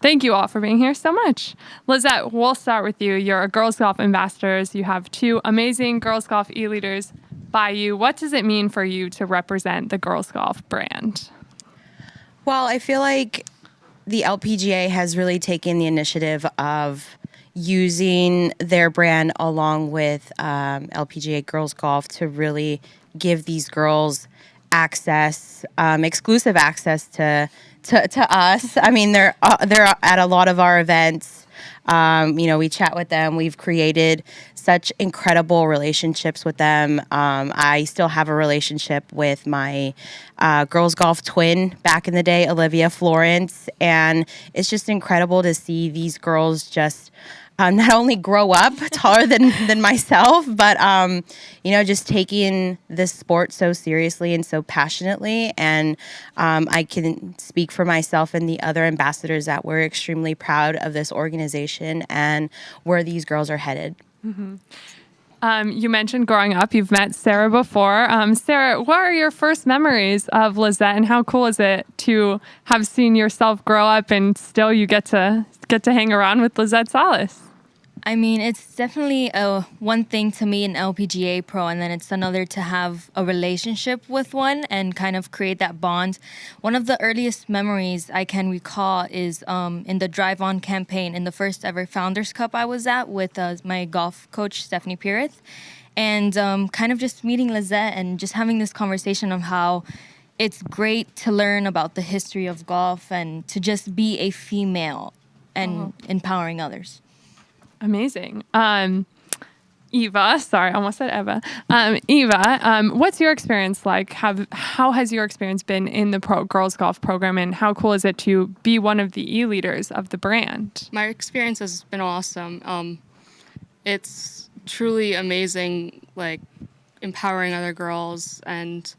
Thank you all for being here so much. Lizette, we'll start with you. You're a girls golf ambassadors. You have 2 amazing girls golf e-leaders by you. What does it mean for you to represent the girls golf brand? Well, I feel like the LPGA has really taken the initiative of using their brand along with LPGA Girls Golf to really give these girls access, exclusive access to us. I mean, they're at a lot of our events. We chat with them. We've created such incredible relationships with them. I still have a relationship with my girls golf twin back in the day, Olivia Florence, and it's just incredible to see these girls just not only grow up taller than myself, but just taking this sport so seriously and so passionately. And I can speak for myself and the other ambassadors that we're extremely proud of this organization and where these girls are headed. Mm-hmm. You mentioned growing up. You've met Sarah before. Sarah, what are your first memories of Lizette, and how cool is it to have seen yourself grow up and still you get to hang around with Lizette Salas? I mean, it's definitely one thing to meet an LPGA pro, and then it's another to have a relationship with one and kind of create that bond. One of the earliest memories I can recall is in the Drive On campaign in the first ever Founders Cup I was at with my golf coach, Stephanie Pirith, and kind of just meeting Lizette and just having this conversation of how it's great to learn about the history of golf and to just be a female and empowering others. Amazing. Eva, sorry, I almost said Eva. Eva, what's your experience like? How has your experience been in the girls golf program, and how cool is it to be one of the e-leaders of the brand? My experience has been awesome. It's truly amazing, like empowering other girls and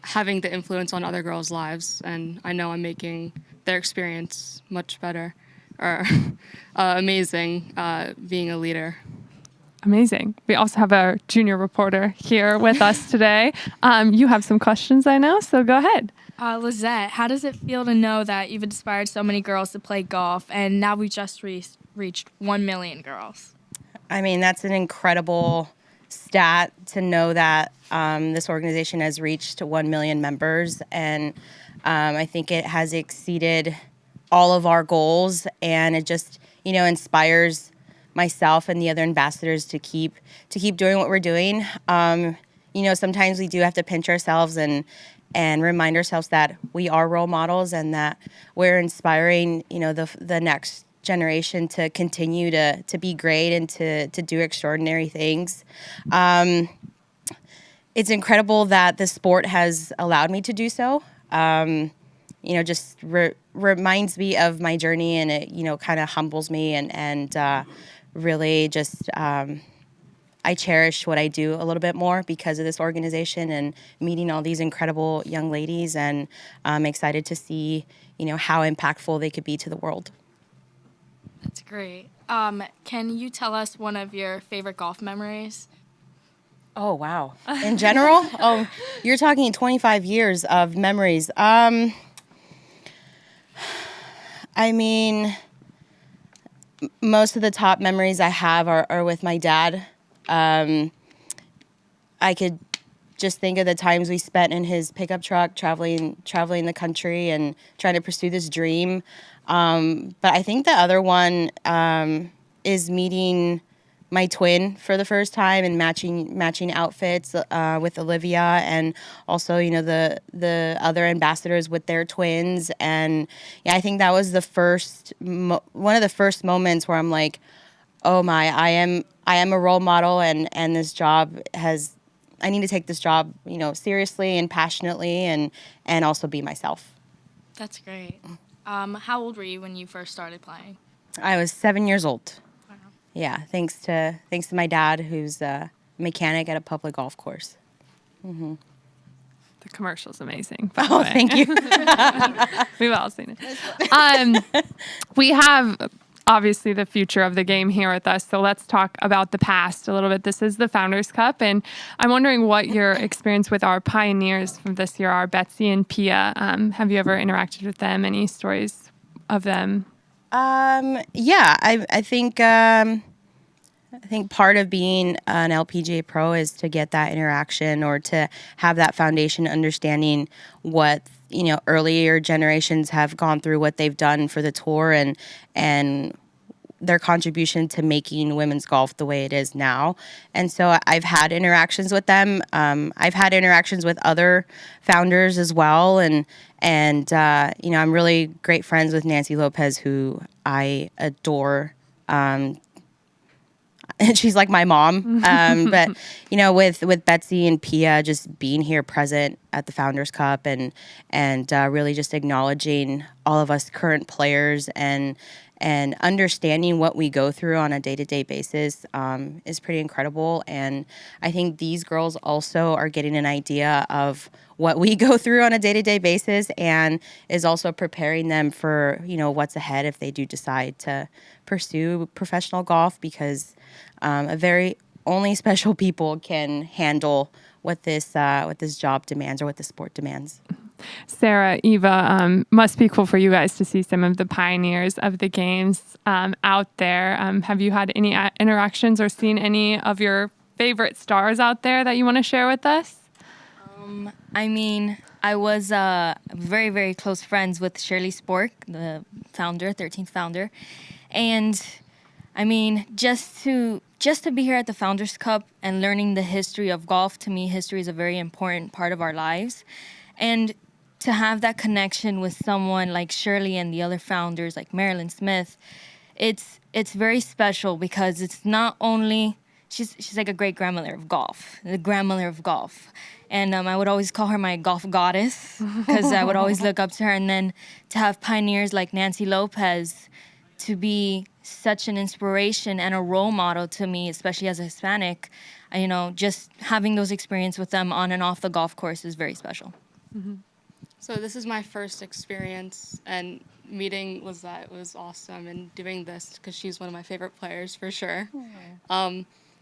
having the influence on other girls' lives. And I know I'm making their experience much better. Or amazing being a leader. Amazing. We also have our junior reporter here with us today. You have some questions, I know, so go ahead. Lizette, how does it feel to know that you've inspired so many girls to play golf, and now we just reached 1 million girls? I mean, that's an incredible stat to know that this organization has reached 1 million members, and I think it has exceeded all of our goals, and it just inspires myself and the other ambassadors to keep doing what we're doing. Sometimes we do have to pinch ourselves and remind ourselves that we are role models and that we're inspiring the next generation to continue to be great and to do extraordinary things. It's incredible that the sport has allowed me to do so. Just reminds me of my journey, and it, kind of humbles me and really just, I cherish what I do a little bit more because of this organization and meeting all these incredible young ladies, and I'm excited to see, how impactful they could be to the world. That's great. Can you tell us one of your favorite golf memories? Oh, wow. In general? Oh, you're talking 25 years of memories. I mean, most of the top memories I have are with my dad. I could just think of the times we spent in his pickup truck traveling the country and trying to pursue this dream. But I think the other one is meeting my twin for the first time and matching outfits with Olivia, and also the other ambassadors with their twins. And yeah, I think that was the first one of the first moments where I'm like, oh my, I am a role model, and this job I need to take this job seriously and passionately, and also be myself. That's great. How old were you when you first started playing? I was 7 years old. Yeah, thanks to my dad, who's a mechanic at a public golf course. Mm-hmm. The commercial's amazing. By the way. Thank you. We've all seen it. We have obviously the future of the game here with us, so let's talk about the past a little bit. This is the Founders Cup, and I'm wondering what your experience with our pioneers from this year are, Betsy and Pia. Have you ever interacted with them? Any stories of them? Yeah, I think part of being an LPGA pro is to get that interaction or to have that foundation understanding what, earlier generations have gone through, what they've done for the tour and their contribution to making women's golf the way it is now. And so I've had interactions with them. I've had interactions with other founders as well. And I'm really great friends with Nancy Lopez, who I adore. And she's like my mom. But with Betsy and Pia just being here present at the Founders Cup and really just acknowledging all of us current players and understanding what we go through on a day-to-day basis is pretty incredible. And I think these girls also are getting an idea of what we go through on a day-to-day basis and is also preparing them for, what's ahead if they do decide to pursue professional golf, because a very only special people can handle what this job demands or what the sport demands. Sarah, Eva, must be cool for you guys to see some of the pioneers of the games out there. Have you had any interactions or seen any of your favorite stars out there that you want to share with us? I was very, very close friends with Shirley Spork, the founder, 13th founder. And just to be here at the Founders Cup and learning the history of golf, to me, history is a very important part of our lives. And to have that connection with someone like Shirley and the other founders like Marilyn Smith, it's very special because it's not only she's like a great grandmother of golf, the grandmother of golf. And I would always call her my golf goddess because I would always look up to her. And then to have pioneers like Nancy Lopez to be such an inspiration and a role model to me, especially as a Hispanic, just having those experiences with them on and off the golf course is very special. Mm-hmm. So this is my first experience, and meeting Lizette was awesome, and doing this because she's one of my favorite players for sure.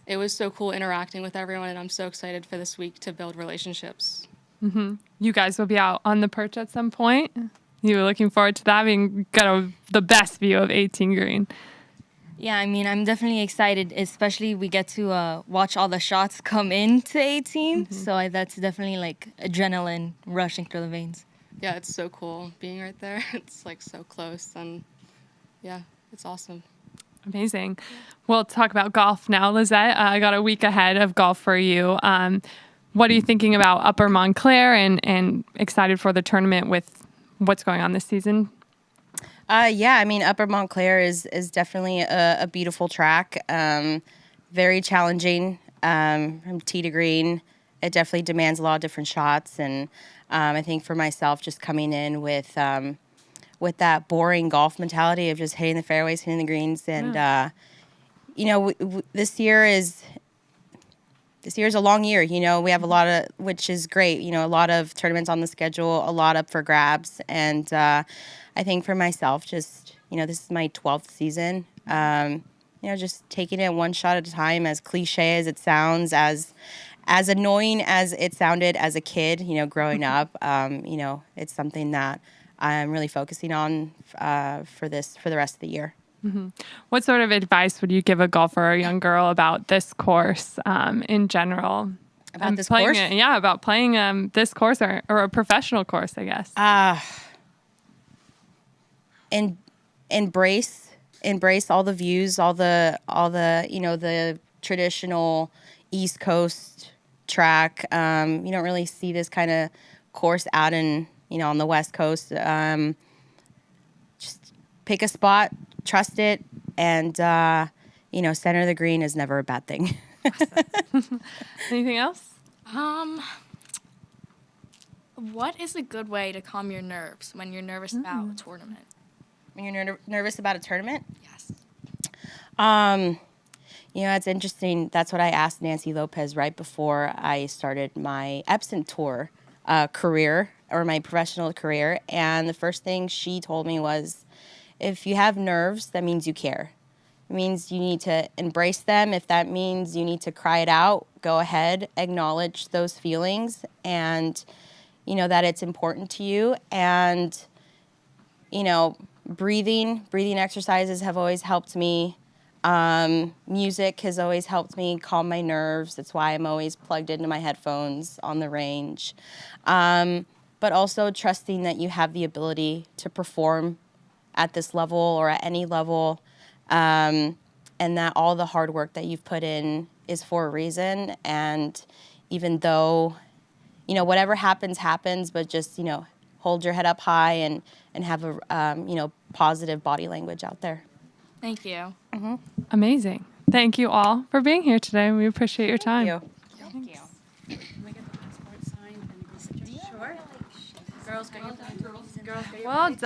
It was so cool interacting with everyone, and I'm so excited for this week to build relationships. Mm-hmm. You guys will be out on the perch at some point. You were looking forward to that. Got the best view of 18 green. Yeah, I'm definitely excited, especially we get to watch all the shots come into 18. Mm-hmm. So that's definitely like adrenaline rushing through the veins. Yeah, it's so cool being right there. It's like so close, and yeah, it's awesome. Amazing. We'll talk about golf now, Lizette. I got a week ahead of golf for you. What are you thinking about Upper Montclair and excited for the tournament with what's going on this season? Upper Montclair is definitely a beautiful track. Very challenging from tee to green. It definitely demands a lot of different shots. And I think for myself, just coming in with that boring golf mentality of just hitting the fairways, hitting the greens. And, this year is a long year. We have a lot of, which is great, a lot of tournaments on the schedule, a lot up for grabs. And I think for myself, just, this is my 12th season, just taking it one shot at a time, as cliche as it sounds, as annoying as it sounded as a kid, growing up. It's something that I'm really focusing on for the rest of the year. Mm-hmm. What sort of advice would you give a golfer or a young girl about this course in general? About this course? About playing this course or a professional course, I guess. Embrace all the views, all the the traditional East Coast track. You don't really see this kind of course out in on the West Coast. Just pick a spot, trust it, and center of the green is never a bad thing. Anything else? What is a good way to calm your nerves when you're nervous about a tournament? When you're nervous about a tournament? Yes. It's interesting. That's what I asked Nancy Lopez right before I started my Epson Tour career, or my professional career. And the first thing she told me was, if you have nerves, that means you care. It means you need to embrace them. If that means you need to cry it out, go ahead, acknowledge those feelings, and that it's important to you. And breathing exercises have always helped me. Music has always helped me calm my nerves. That's why I'm always plugged into my headphones on the range. But also trusting that you have the ability to perform at this level or at any level, and that all the hard work that you've put in is for a reason. And even though, whatever happens, but just, hold your head up high and have a, positive body language out there. Thank you. Amazing. Thank you all for being here today. We appreciate your time. Thank you. Thank you. Can we get the passport signed and the signature? Sure. Girls, get your Well done.